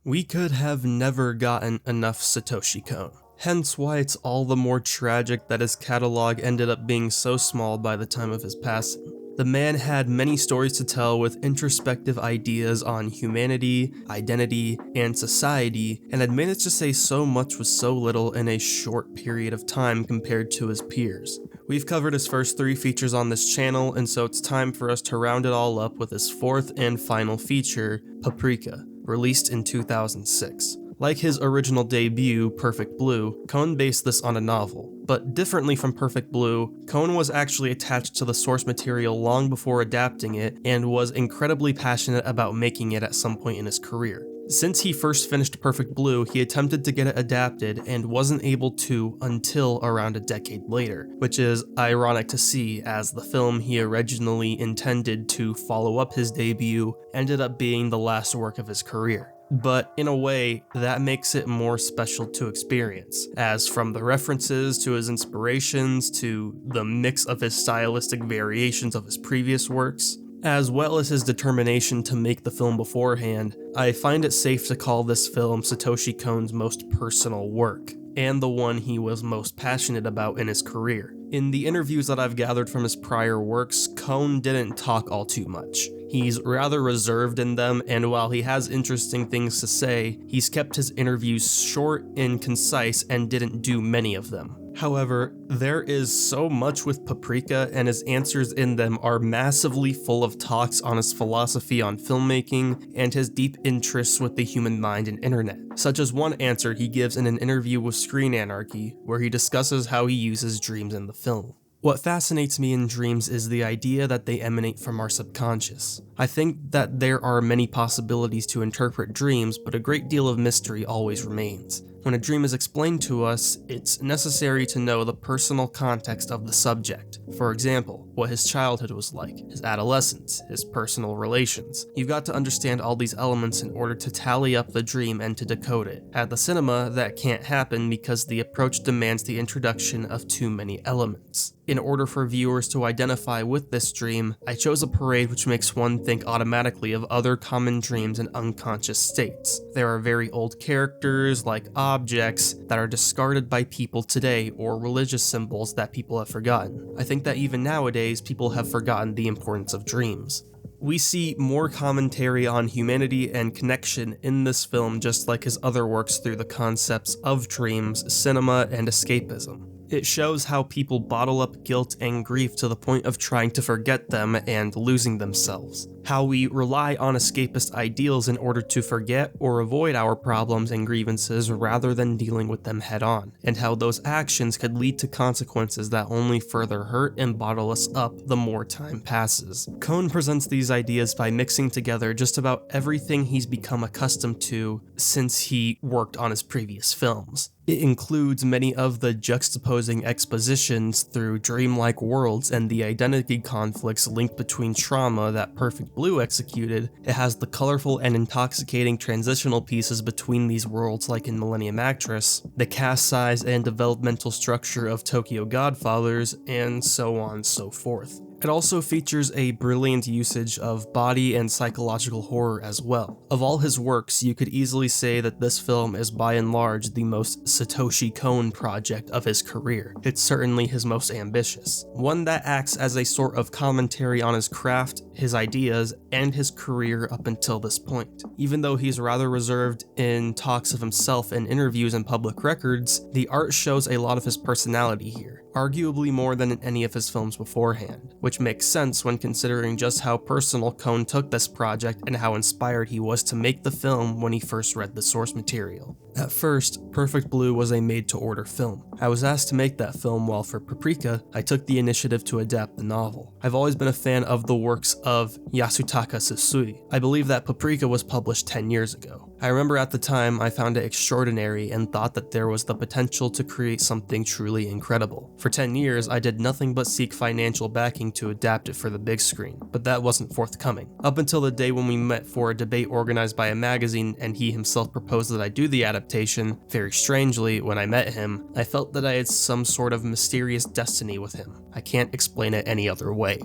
We could have never gotten enough Satoshi Kon. Hence why it's all the more tragic that his catalog ended up being so small by the time of his passing. The man had many stories to tell with introspective ideas on humanity, identity, and society, and had managed to say so much with so little in a short period of time compared to his peers. We've covered his first 3 features on this channel, and so it's time for us to round it all up with his 4th and final feature, Paprika, released in 2006. Like his original debut, Perfect Blue, Kon based this on a novel. But differently from Perfect Blue, Kon was actually attached to the source material long before adapting it and was incredibly passionate about making it at some point in his career. Since he first finished Perfect Blue, he attempted to get it adapted and wasn't able to until around a decade later, which is ironic to see as the film he originally intended to follow up his debut ended up being the last work of his career. But in a way, that makes it more special to experience, as from the references to his inspirations to the mix of his stylistic variations of his previous works, as well as his determination to make the film beforehand, I find it safe to call this film Satoshi Kon's most personal work, and the one he was most passionate about in his career. In the interviews that I've gathered from his prior works, Kon didn't talk all too much. He's rather reserved in them, and while he has interesting things to say, he's kept his interviews short and concise and didn't do many of them. However, there is so much with Paprika, and his answers in them are massively full of talks on his philosophy on filmmaking and his deep interests with the human mind and internet, such as one answer he gives in an interview with Screen Anarchy, where he discusses how he uses dreams in the film. What fascinates me in dreams is the idea that they emanate from our subconscious. I think that there are many possibilities to interpret dreams, but a great deal of mystery always remains. When a dream is explained to us, it's necessary to know the personal context of the subject. For example, what his childhood was like, his adolescence, his personal relations. You've got to understand all these elements in order to tally up the dream and to decode it. At the cinema, that can't happen because the approach demands the introduction of too many elements. In order for viewers to identify with this dream, I chose a parade which makes one think automatically of other common dreams and unconscious states. There are very old characters, like objects, that are discarded by people today, or religious symbols that people have forgotten. I think that even nowadays, people have forgotten the importance of dreams. We see more commentary on humanity and connection in this film, just like his other works, through the concepts of dreams, cinema, and escapism. It shows how people bottle up guilt and grief to the point of trying to forget them and losing themselves. How we rely on escapist ideals in order to forget or avoid our problems and grievances rather than dealing with them head on, and how those actions could lead to consequences that only further hurt and bottle us up the more time passes. Kon presents these ideas by mixing together just about everything he's become accustomed to since he worked on his previous films. It includes many of the juxtaposing expositions through dreamlike worlds and the identity conflicts linked between trauma that Perfect Blue executed. It has the colorful and intoxicating transitional pieces between these worlds like in Millennium Actress, the cast size and developmental structure of Tokyo Godfathers, and so on and so forth. It also features a brilliant usage of body and psychological horror as well. Of all his works, you could easily say that this film is by and large the most Satoshi Kon project of his career. It's certainly his most ambitious. One that acts as a sort of commentary on his craft, his ideas, and his career up until this point. Even though he's rather reserved in talks of himself in interviews and public records, the art shows a lot of his personality here, arguably more than in any of his films beforehand, which makes sense when considering just how personal Kon took this project and how inspired he was to make the film when he first read the source material. At first, Perfect Blue was a made-to-order film. I was asked to make that film, while for Paprika, I took the initiative to adapt the novel. I've always been a fan of the works of Yasutaka Tsutsui. I believe that Paprika was published 10 years ago. I remember at the time I found it extraordinary and thought that there was the potential to create something truly incredible. For 10 years, I did nothing but seek financial backing to adapt it for the big screen, but that wasn't forthcoming. Up until the day when we met for a debate organized by a magazine and he himself proposed that I do the adaptation, very strangely, when I met him, I felt that I had some sort of mysterious destiny with him. I can't explain it any other way.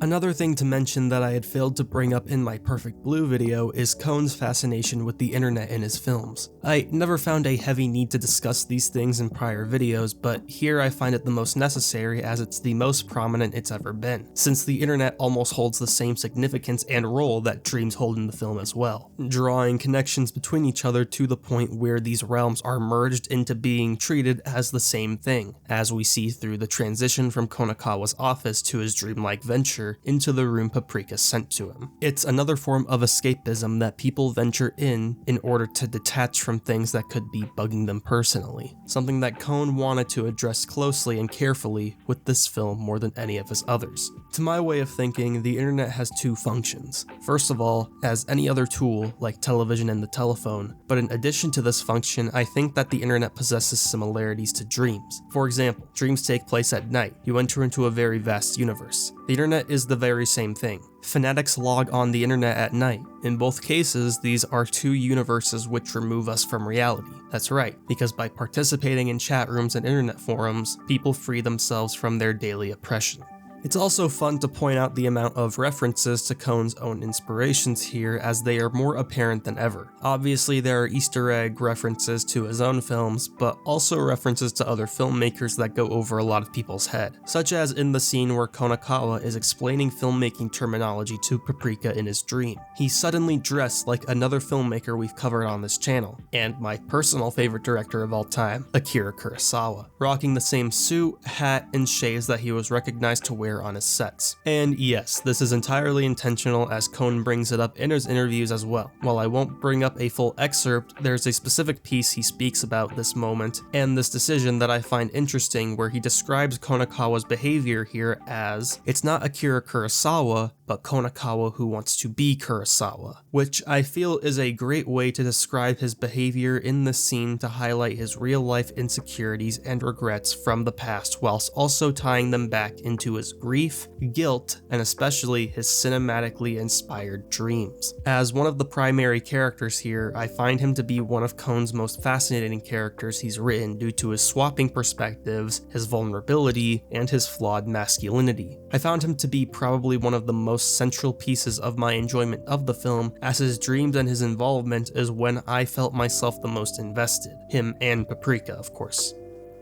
Another thing to mention that I had failed to bring up in my Perfect Blue video is Kon's fascination with the internet in his films. I never found a heavy need to discuss these things in prior videos, but here I find it the most necessary as it's the most prominent it's ever been, since the internet almost holds the same significance and role that dreams hold in the film as well, drawing connections between each other to the point where these realms are merged into being treated as the same thing, as we see through the transition from Konakawa's office to his dreamlike venture into the room Paprika sent to him. It's another form of escapism that people venture in order to detach from things that could be bugging them personally, something that Kon wanted to address closely and carefully with this film more than any of his others. To my way of thinking, the internet has two functions. First of all, as any other tool like television and the telephone, but in addition to this function, I think that the internet possesses similarities to dreams. For example, dreams take place at night. You enter into a very vast universe. The internet is the very same thing. Fanatics log on the internet at night. In both cases, these are two universes which remove us from reality. That's right, because by participating in chat rooms and internet forums, people free themselves from their daily oppression. It's also fun to point out the amount of references to Kon's own inspirations here, as they are more apparent than ever. Obviously, there are Easter egg references to his own films, but also references to other filmmakers that go over a lot of people's head, such as in the scene where Konakawa is explaining filmmaking terminology to Paprika in his dream. He's suddenly dressed like another filmmaker we've covered on this channel, and my personal favorite director of all time, Akira Kurosawa, rocking the same suit, hat, and shades that he was recognized to wear on his sets. And yes, this is entirely intentional, as Kon brings it up in his interviews as well. While I won't bring up a full excerpt, there's a specific piece he speaks about this moment and this decision that I find interesting, where he describes Konakawa's behavior here as, it's not Akira Kurosawa, but Konakawa who wants to be Kurosawa, which I feel is a great way to describe his behavior in this scene to highlight his real-life insecurities and regrets from the past, whilst also tying them back into his grief, guilt, and especially his cinematically inspired dreams. As one of the primary characters here, I find him to be one of Kon's most fascinating characters he's written due to his swapping perspectives, his vulnerability, and his flawed masculinity. I found him to be probably one of the most central pieces of my enjoyment of the film, as his dreams and his involvement is when I felt myself the most invested. Him and Paprika, of course.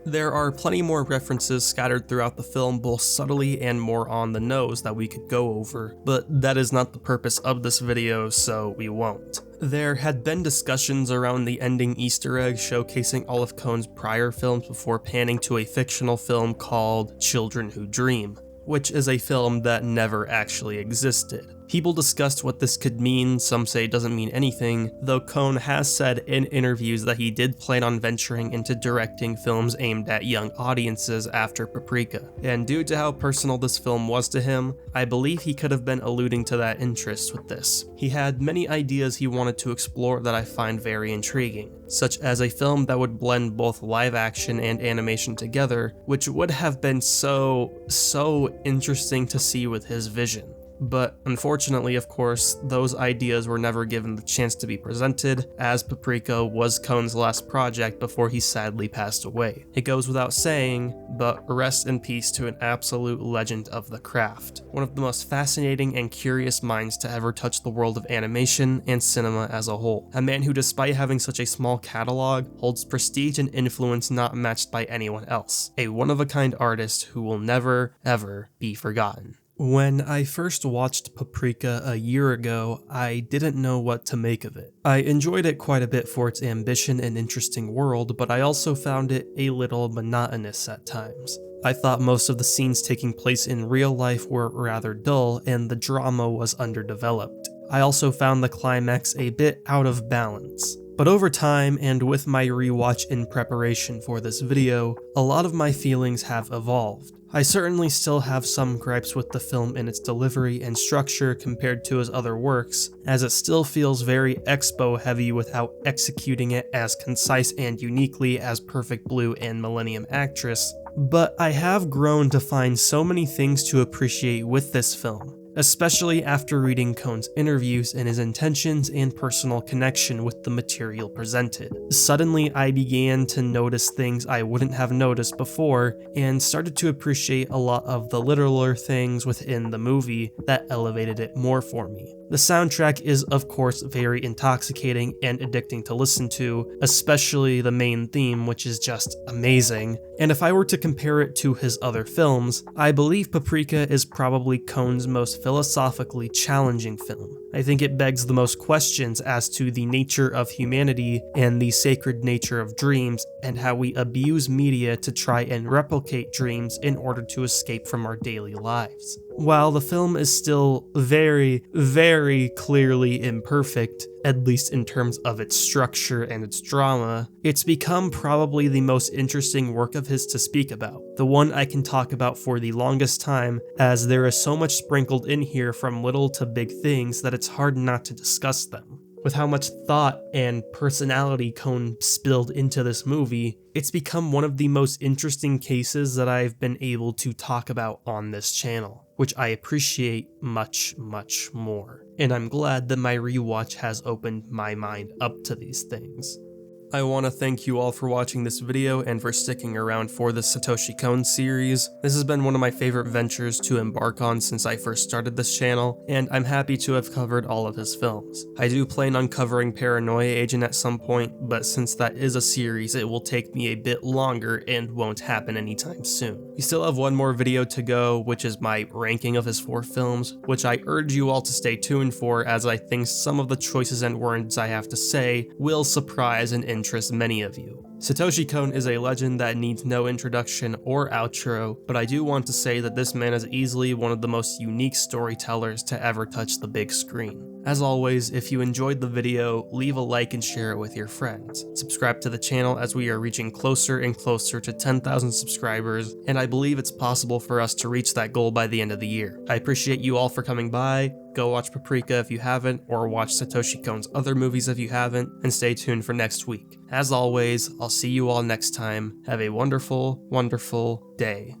There are plenty more references scattered throughout the film, both subtly and more on the nose, that we could go over, but that is not the purpose of this video, so we won't. There had been discussions around the ending Easter egg showcasing all of Kon's prior films before panning to a fictional film called Children Who Dream, which is a film that never actually existed. People discussed what this could mean, some say it doesn't mean anything, though Kon has said in interviews that he did plan on venturing into directing films aimed at young audiences after Paprika. And due to how personal this film was to him, I believe he could have been alluding to that interest with this. He had many ideas he wanted to explore that I find very intriguing, such as a film that would blend both live action and animation together, which would have been so interesting to see with his vision. But unfortunately, of course, those ideas were never given the chance to be presented, as Paprika was Kon's last project before he sadly passed away. It goes without saying, but rest in peace to an absolute legend of the craft. One of the most fascinating and curious minds to ever touch the world of animation and cinema as a whole. A man who, despite having such a small catalog, holds prestige and influence not matched by anyone else. A one-of-a-kind artist who will never, ever be forgotten. When I first watched Paprika a year ago, I didn't know what to make of it. I enjoyed it quite a bit for its ambition and interesting world, but I also found it a little monotonous at times. I thought most of the scenes taking place in real life were rather dull, and the drama was underdeveloped. I also found the climax a bit out of balance. But over time, and with my rewatch in preparation for this video, a lot of my feelings have evolved. I certainly still have some gripes with the film in its delivery and structure compared to his other works, as it still feels very expo heavy without executing it as concise and uniquely as Perfect Blue and Millennium Actress, but I have grown to find so many things to appreciate with this film. especially after reading Kon's interviews and his intentions and personal connection with the material presented. Suddenly, I began to notice things I wouldn't have noticed before, and started to appreciate a lot of the littler things within the movie that elevated it more for me. The soundtrack is of course very intoxicating and addicting to listen to, especially the main theme, which is just amazing. And if I were to compare it to his other films, I believe Paprika is probably Kon's most philosophically challenging film. I think it begs the most questions as to the nature of humanity and the sacred nature of dreams, and how we abuse media to try and replicate dreams in order to escape from our daily lives. While the film is still very, very clearly imperfect, at least in terms of its structure and its drama, it's become probably the most interesting work of his to speak about. The one I can talk about for the longest time, as there is so much sprinkled in here from little to big things that it's hard not to discuss them. With how much thought and personality Kon spilled into this movie, it's become one of the most interesting cases that I've been able to talk about on this channel, which I appreciate much, much more. And I'm glad that my rewatch has opened my mind up to these things. I want to thank you all for watching this video and for sticking around for the Satoshi Kon series. This has been one of my favorite ventures to embark on since I first started this channel, and I'm happy to have covered all of his films. I do plan on covering Paranoia Agent at some point, but since that is a series, it will take me a bit longer and won't happen anytime soon. We still have one more video to go, which is my ranking of his 4 films, which I urge you all to stay tuned for, as I think some of the choices and words I have to say will surprise and interest many of you. Satoshi Kon is a legend that needs no introduction or outro, but I do want to say that this man is easily one of the most unique storytellers to ever touch the big screen. As always, if you enjoyed the video, leave a like and share it with your friends. Subscribe to the channel as we are reaching closer and closer to 10,000 subscribers, and I believe it's possible for us to reach that goal by the end of the year. I appreciate you all for coming by. Go watch Paprika if you haven't, or watch Satoshi Kon's other movies if you haven't, and stay tuned for next week. As always, I'll see you all next time. Have a wonderful, wonderful day.